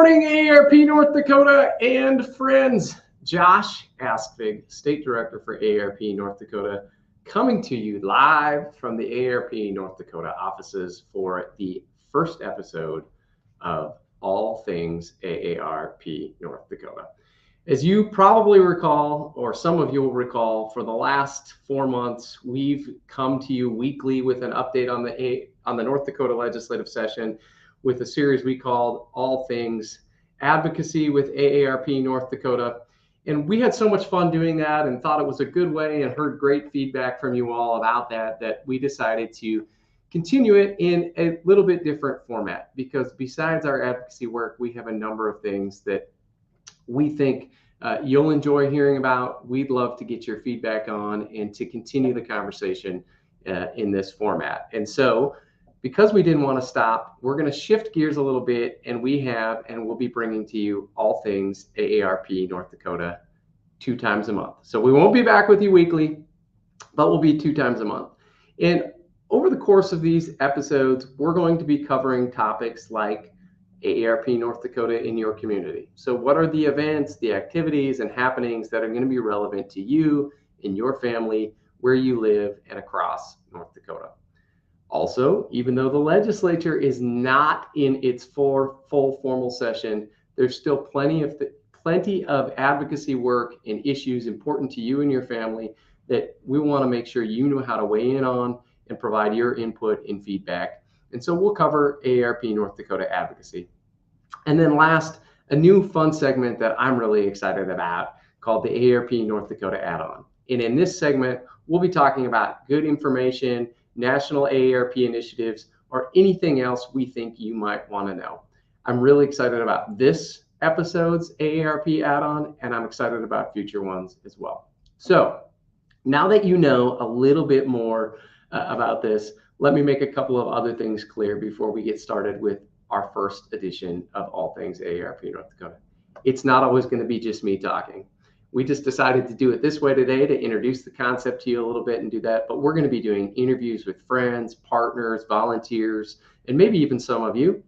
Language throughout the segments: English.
morning, AARP North Dakota and friends. Josh Askvig, State Director for AARP North Dakota, coming to you live from the AARP North Dakota offices for the first episode of All Things AARP North Dakota. As you probably recall, or some of you will recall, for the last 4 months, we've come to you weekly with an update on the North Dakota legislative session with a series we called All Things Advocacy with AARP North Dakota. And we had so much fun doing that and thought it was a good way and heard great feedback from you all about that we decided to continue it in a little bit different format, because besides our advocacy work, we have a number of things that we think you'll enjoy hearing about. We'd love to get your feedback on and to continue the conversation in this format. And so, because we didn't want to stop, we're going to shift gears a little bit, and we'll be bringing to you All Things AARP North Dakota 2 times a month. So we won't be back with you weekly, but we'll be 2 times a month. And over the course of these episodes, we're going to be covering topics like AARP North Dakota in your community. So what are the events, the activities, and happenings that are going to be relevant to you, in your family, where you live, and across North Dakota? Also, even though the legislature is not in its full formal session, there's still plenty of advocacy work and issues important to you and your family that we want to make sure you know how to weigh in on and provide your input and feedback. And so we'll cover AARP North Dakota advocacy. And then last, a new fun segment that I'm really excited about called the AARP North Dakota Add-on. And in this segment, we'll be talking about good information, national AARP initiatives, or anything else we think you might want to know. I'm really excited about this episode's AARP add-on, and I'm excited about future ones as well. So now that you know a little bit more about this, let me make a couple of other things clear before we get started with our first edition of All Things AARP North Dakota. It's not always going to be just me talking. We just decided to do it this way today to introduce the concept to you a little bit and do that. But we're going to be doing interviews with friends, partners, volunteers, and maybe even some of you.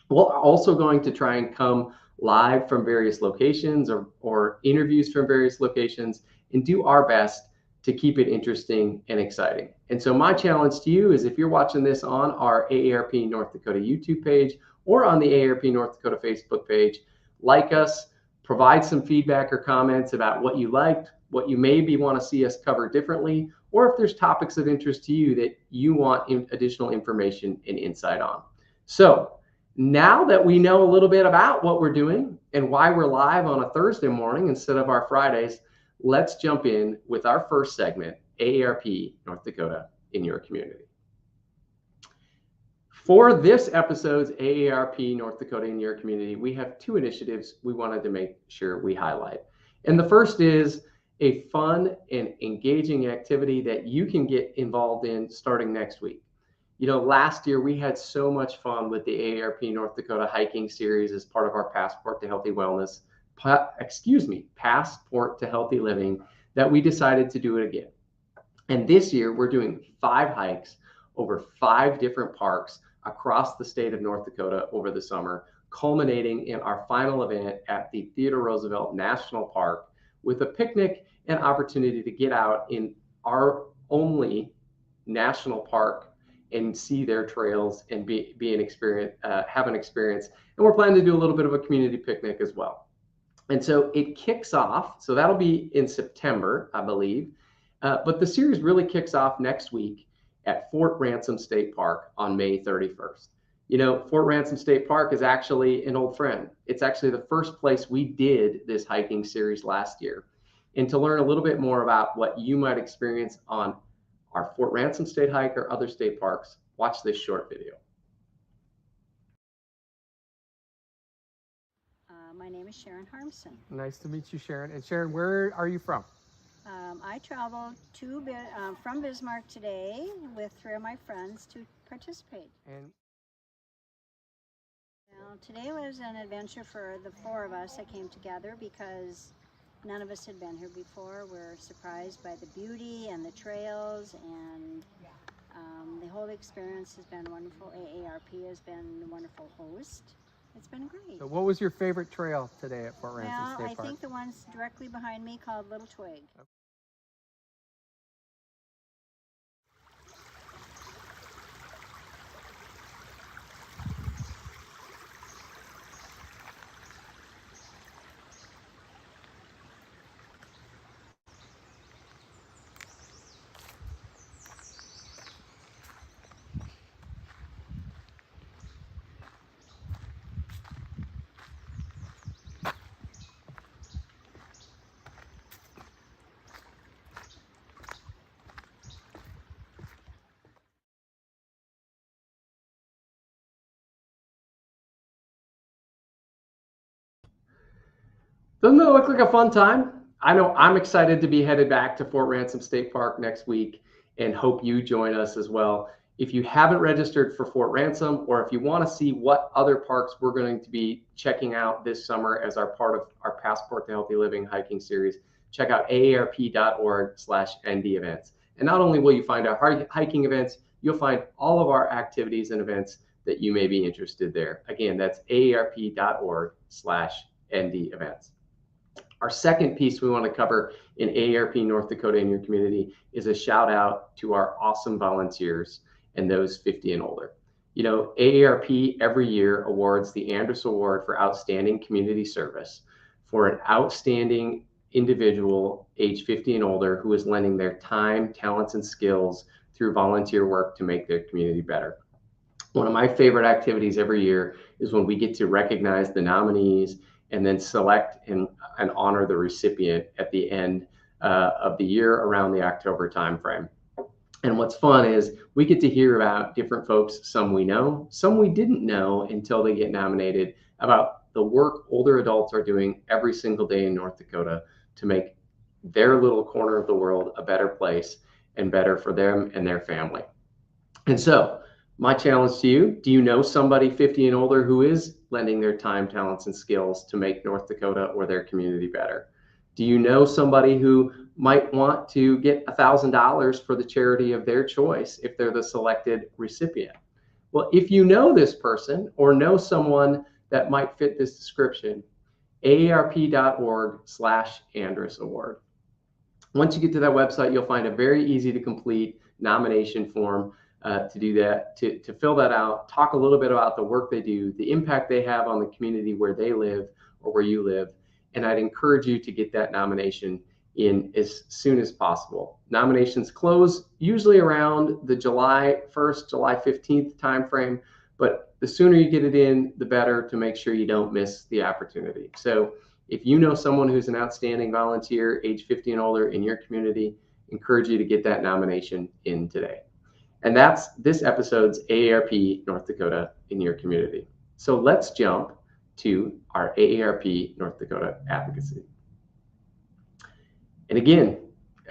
We're also going to try and come live from various locations or interviews from various locations and do our best to keep it interesting and exciting. And so my challenge to you is, if you're watching this on our AARP North Dakota YouTube page or on the AARP North Dakota Facebook page, like us, provide some feedback or comments about what you liked, what you maybe want to see us cover differently, or if there's topics of interest to you that you want additional information and insight on. So now that we know a little bit about what we're doing and why we're live on a Thursday morning instead of our Fridays, let's jump in with our first segment, AARP North Dakota in your community. For this episode's AARP North Dakota in your community, we have 2 initiatives we wanted to make sure we highlight. And the first is a fun and engaging activity that you can get involved in starting next week. You know, last year we had so much fun with the AARP North Dakota hiking series as part of our Passport to Healthy Wellness, Passport to Healthy Living, that we decided to do it again. And this year we're doing 5 hikes over 5 different parks across the state of North Dakota over the summer, culminating in our final event at the Theodore Roosevelt National Park with a picnic and opportunity to get out in our only national park and see their trails and have an experience. And we're planning to do a little bit of a community picnic as well. And so it kicks off, so that'll be in September, I believe. But the series really kicks off next week at Fort Ransom State Park on May 31st. You know, Fort Ransom State Park is actually an old friend. It's actually the first place we did this hiking series last year. And to learn a little bit more about what you might experience on our Fort Ransom State hike or other state parks, watch this short video. My name is Sharon Harmson. Nice to meet you, Sharon. And Sharon, where are you from? I traveled from Bismarck today with 3 of my friends to participate. And Well, today was an adventure for the 4 of us that came together because none of us had been here before. We're surprised by the beauty and the trails, and the whole experience has been wonderful. AARP has been a wonderful host. It's been great. So what was your favorite trail today at Fort Ransom Well, State I Park? think the one's directly behind me called Little Twig. Doesn't that look like a fun time? I know I'm excited to be headed back to Fort Ransom State Park next week and hope you join us as well. If you haven't registered for Fort Ransom, or if you want to see what other parks we're going to be checking out this summer as our part of our Passport to Healthy Living hiking series, check out aarp.org/nd events. And not only will you find our hiking events, you'll find all of our activities and events that you may be interested there. Again, that's aarp.org/nd events. Our second piece we want to cover in AARP North Dakota in your community is a shout out to our awesome volunteers and those 50 and older. You know, AARP every year awards the Andrus Award for Outstanding Community Service for an outstanding individual age 50 and older who is lending their time, talents, and skills through volunteer work to make their community better. One of my favorite activities every year is when we get to recognize the nominees and then select and honor the recipient at the end of the year around the October timeframe. And what's fun is we get to hear about different folks, some we know, some we didn't know until they get nominated, about the work older adults are doing every single day in North Dakota to make their little corner of the world a better place and better for them and their family. And so my challenge to you, do you know somebody 50 and older who is lending their time, talents, and skills to make North Dakota or their community better? Do you know somebody who might want to get $1,000 for the charity of their choice if they're the selected recipient? Well, if you know this person or know someone that might fit this description, aarp.org/Andrus Award. Once you get to that website, you'll find a very easy to complete nomination form to do that, to fill that out, talk a little bit about the work they do, the impact they have on the community where they live or where you live. And I'd encourage you to get that nomination in as soon as possible. Nominations close usually around the July 1st, July 15th timeframe, but the sooner you get it in, the better, to make sure you don't miss the opportunity. So if you know someone who's an outstanding volunteer, age 50 and older in your community, encourage you to get that nomination in today. And that's this episode's AARP North Dakota in your community. So let's jump to our AARP North Dakota advocacy. And again,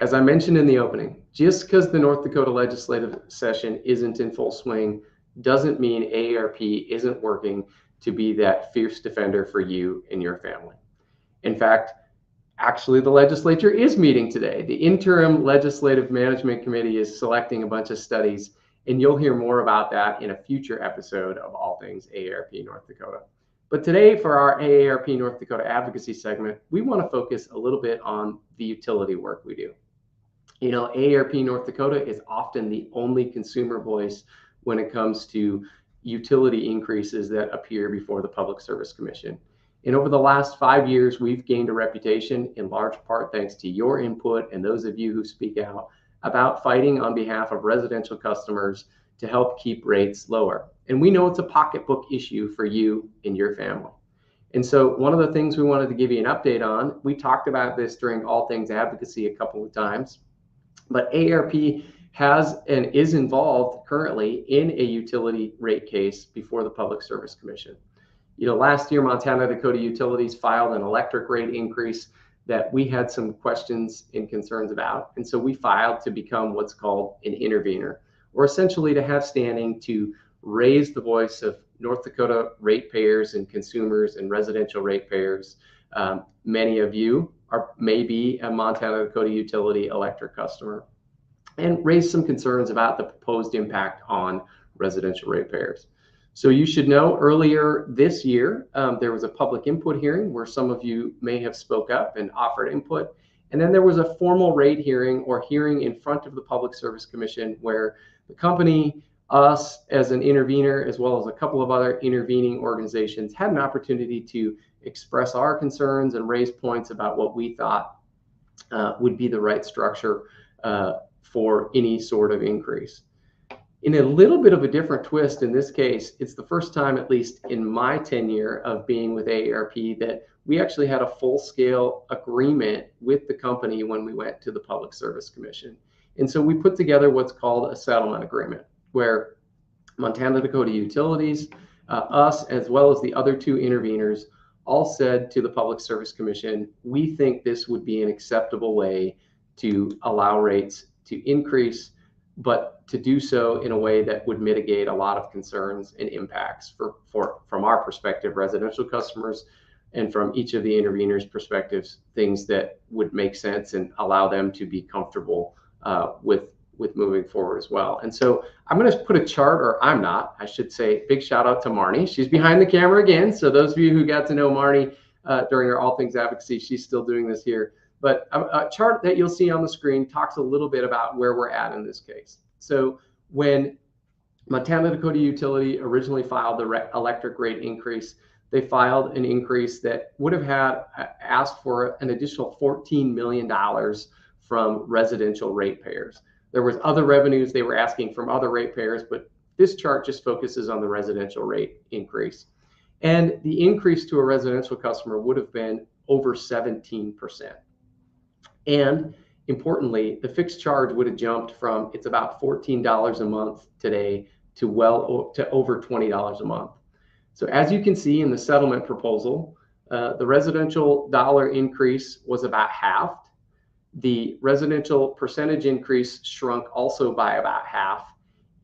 as I mentioned in the opening, just because the North Dakota legislative session isn't in full swing doesn't mean AARP isn't working to be that fierce defender for you and your family. In fact, actually, the legislature is meeting today. The interim legislative management committee is selecting a bunch of studies, and you'll hear more about that in a future episode of All Things AARP North Dakota. But today, for our AARP North Dakota advocacy segment, we want to focus a little bit on the utility work we do. You know, AARP North Dakota is often the only consumer voice when it comes to utility increases that appear before the Public Service Commission. And over the last 5 years, we've gained a reputation, in large part thanks to your input and those of you who speak out, about fighting on behalf of residential customers to help keep rates lower. And we know it's a pocketbook issue for you and your family. And so one of the things we wanted to give you an update on, we talked about this during All Things Advocacy a couple of times, but AARP has and is involved currently in a utility rate case before the Public Service Commission. You know, last year, Montana Dakota Utilities filed an electric rate increase that we had some questions and concerns about. And so we filed to become what's called an intervener, or essentially to have standing to raise the voice of North Dakota ratepayers and consumers and residential ratepayers. Many of you are maybe a Montana Dakota Utility electric customer, and raise some concerns about the proposed impact on residential ratepayers. So you should know earlier this year, there was a public input hearing where some of you may have spoke up and offered input. And then there was a formal rate hearing or hearing in front of the Public Service Commission where the company, us as an intervener, as well as a couple of other intervening organizations had an opportunity to express our concerns and raise points about what we thought would be the right structure for any sort of increase. In a little bit of a different twist in this case, it's the first time, at least in my tenure of being with AARP, that we actually had a full-scale agreement with the company when we went to the Public Service Commission. And so we put together what's called a settlement agreement, where Montana Dakota Utilities, us, as well as the other two interveners, all said to the Public Service Commission, we think this would be an acceptable way to allow rates to increase, but to do so in a way that would mitigate a lot of concerns and impacts from our perspective, residential customers, and from each of the interveners' perspectives, things that would make sense and allow them to be comfortable with moving forward as well. And so I'm going to put a chart, or I'm not, I should say, big shout out to Marnie. She's behind the camera again. So those of you who got to know Marnie during our All Things Advocacy, she's still doing this here. But a chart that you'll see on the screen talks a little bit about where we're at in this case. So when Montana Dakota Utility originally filed the electric rate increase, they filed an increase that would have had asked for an additional $14 million from residential ratepayers. There was other revenues they were asking from other ratepayers, but this chart just focuses on the residential rate increase. And the increase to a residential customer would have been over 17%. And importantly, the fixed charge would have jumped from, it's about $14 a month today to over $20 a month. So as you can see in the settlement proposal, the residential dollar increase was about halved. The residential percentage increase shrunk also by about half.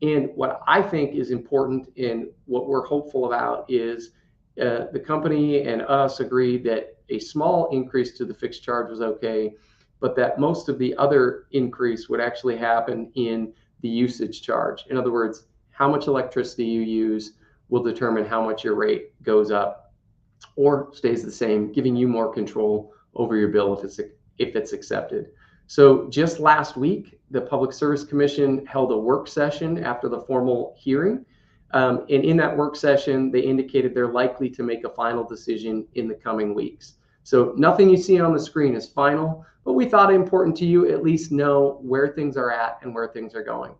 And what I think is important and what we're hopeful about is the company and us agreed that a small increase to the fixed charge was okay, but that most of the other increase would actually happen in the usage charge. In other words, how much electricity you use will determine how much your rate goes up or stays the same, giving you more control over your bill if it's accepted. So just last week, the Public Service Commission held a work session after the formal hearing. And in that work session, they indicated they're likely to make a final decision in the coming weeks. So nothing you see on the screen is final, but we thought it important to you at least know where things are at and where things are going.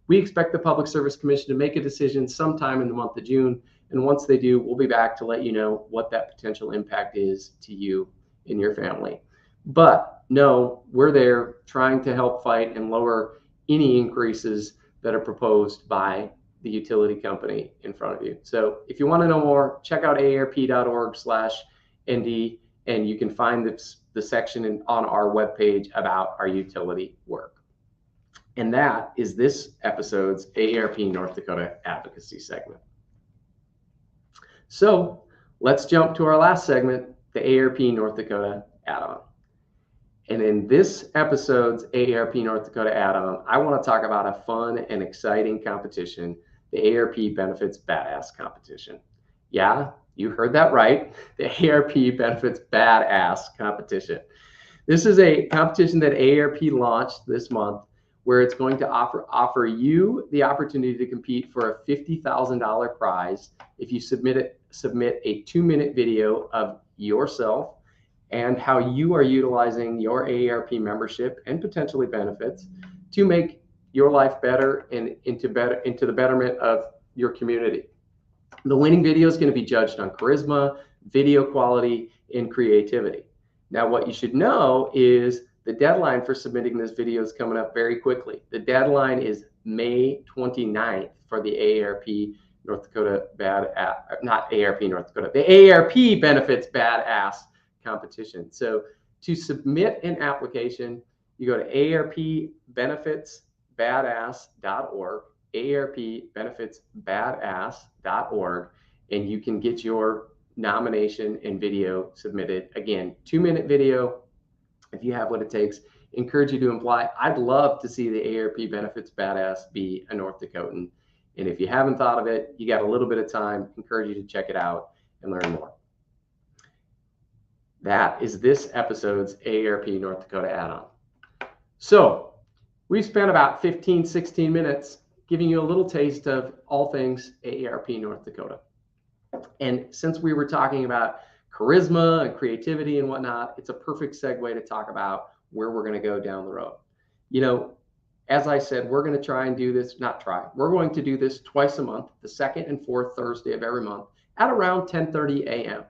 We expect the Public Service Commission to make a decision sometime in the month of June. And once they do, we'll be back to let you know what that potential impact is to you and your family. But no, we're there trying to help fight and lower any increases that are proposed by the utility company in front of you. So if you want to know more, check out aarp.org/ND, and you can find the section on our webpage about our utility work. And that is this episode's AARP North Dakota Advocacy segment. So let's jump to our last segment, the AARP North Dakota add-on. And in this episode's AARP North Dakota add-on, I want to talk about a fun and exciting competition, the AARP Benefits Badass competition. Yeah, you heard that right, the AARP Benefits Badass competition. This is a competition that AARP launched this month where it's going to offer you the opportunity to compete for a $50,000 prize if you submit a 2-minute video of yourself and how you are utilizing your AARP membership and potentially benefits to make your life better and into the betterment of your community. The winning video is going to be judged on charisma, video quality, and creativity. Now, what you should know is the deadline for submitting this video is coming up very quickly. The deadline is May 29th for the AARP North Dakota not AARP North Dakota, the AARP Benefits Badass competition. So to submit an application, you go to aarpbenefitsbadass.org, aarpbenefitsbadass.org, and you can get your nomination and video submitted. Again, 2-minute video. If you have what it takes, encourage you to apply. I'd love to see the AARP Benefits Badass be a North Dakotan And if you haven't thought of it, you got a little bit of time, encourage you to check it out and learn more. That is this episode's AARP North Dakota add-on. So we've spent about 15, 16 minutes giving you a little taste of all things AARP North Dakota. And since we were talking about charisma and creativity and whatnot, it's a perfect segue to talk about where we're going to go down the road. You know, as I said, we're going to try and do this, we're going to do this twice a month, the second and fourth Thursday of every month at around 10:30 a.m.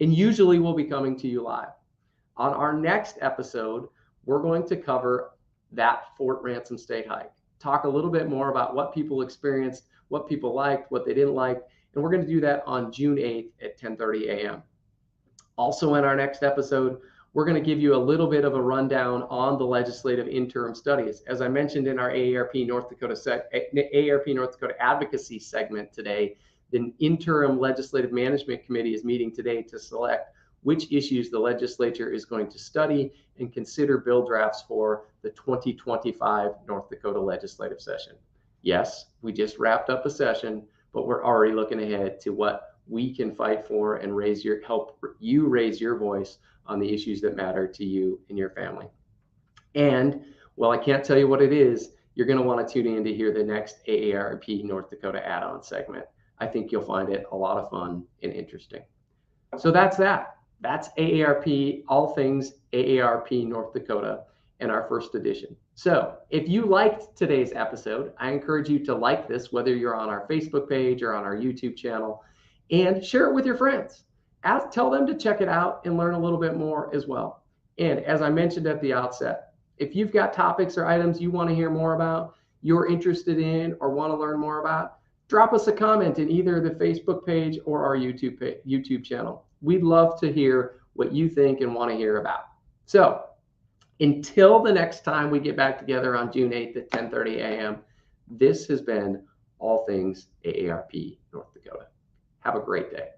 And usually we'll be coming to you live. On our next episode, we're going to cover that Fort Ransom State hike, talk a little bit more about what people experienced, what people liked, what they didn't like, and we're going to do that on June 8th at 10:30 a.m. Also in our next episode, we're going to give you a little bit of a rundown on the legislative interim studies. As I mentioned in our AARP North Dakota advocacy segment today, the interim legislative management committee is meeting today to select which issues the legislature is going to study and consider bill drafts for the 2025 North Dakota legislative session. Yes, we just wrapped up a session, but we're already looking ahead to what we can fight for and help you raise your voice on the issues that matter to you and your family. And while I can't tell you what it is, you're going to want to tune in to hear the next AARP North Dakota add-on segment. I think you'll find it a lot of fun and interesting. So that's that. That's AARP, all things AARP North Dakota, in our first edition. So if you liked today's episode, I encourage you to like this, whether you're on our Facebook page or on our YouTube channel, and share it with your friends. Tell them to check it out and learn a little bit more as well. And as I mentioned at the outset, if you've got topics or items you want to hear more about, you're interested in, or want to learn more about, drop us a comment in either the Facebook page or our YouTube channel. We'd love to hear what you think and want to hear about. So until the next time we get back together on June 8th at 10:30 a.m., this has been All Things AARP North Dakota. Have a great day.